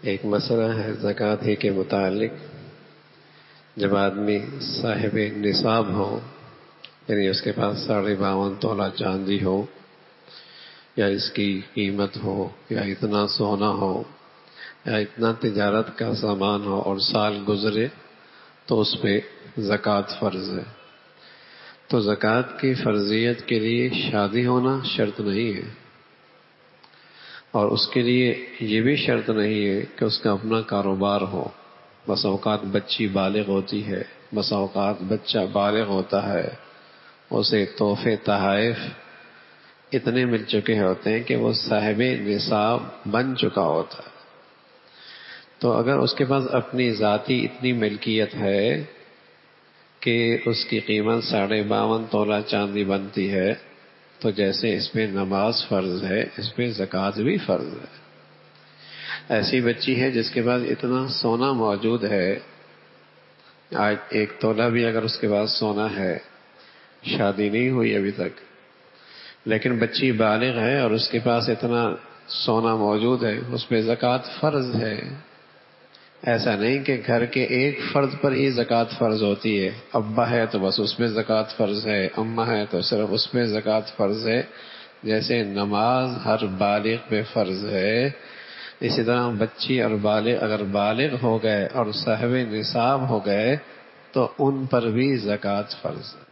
ایک مسئلہ ہے زکوٰۃ ہی کے متعلق. جب آدمی صاحب نصاب ہو، یعنی اس کے پاس 52.5 تولہ چاندی ہو، یا اس کی قیمت ہو، یا اتنا سونا ہو، یا اتنا تجارت کا سامان ہو، اور سال گزرے تو اس پہ زکوٰۃ فرض ہے. تو زکوٰۃ کی فرضیت کے لیے شادی ہونا شرط نہیں ہے، اور اس کے لیے یہ بھی شرط نہیں ہے کہ اس کا اپنا کاروبار ہو. بس اوقات بچی بالغ ہوتی ہے، بس اوقات بچہ بالغ ہوتا ہے، اسے تحفے تحائف اتنے مل چکے ہوتے ہیں کہ وہ صاحب نصاب بن چکا ہوتا ہے. تو اگر اس کے پاس اپنی ذاتی اتنی ملکیت ہے کہ اس کی قیمت 52.5 تولہ چاندی بنتی ہے، تو جیسے اس پہ نماز فرض ہے، اس پہ زکوٰۃ بھی فرض ہے. ایسی بچی ہے جس کے پاس اتنا سونا موجود ہے، آج 1 تولہ بھی اگر اس کے پاس سونا ہے، شادی نہیں ہوئی ابھی تک، لیکن بچی بالغ ہے اور اس کے پاس اتنا سونا موجود ہے، اس پہ زکوٰۃ فرض ہے. ایسا نہیں کہ گھر کے ایک فرد پر ہی زکوٰۃ فرض ہوتی ہے. ابا ہے تو بس اس پہ زکوٰۃ فرض ہے، اماں ہے تو صرف اس پہ زکوٰۃ فرض ہے. جیسے نماز ہر بالغ پہ فرض ہے، اسی طرح بچی اور بالغ اگر بالغ ہو گئے اور صاحب نصاب ہو گئے تو ان پر بھی زکوٰۃ فرض ہے.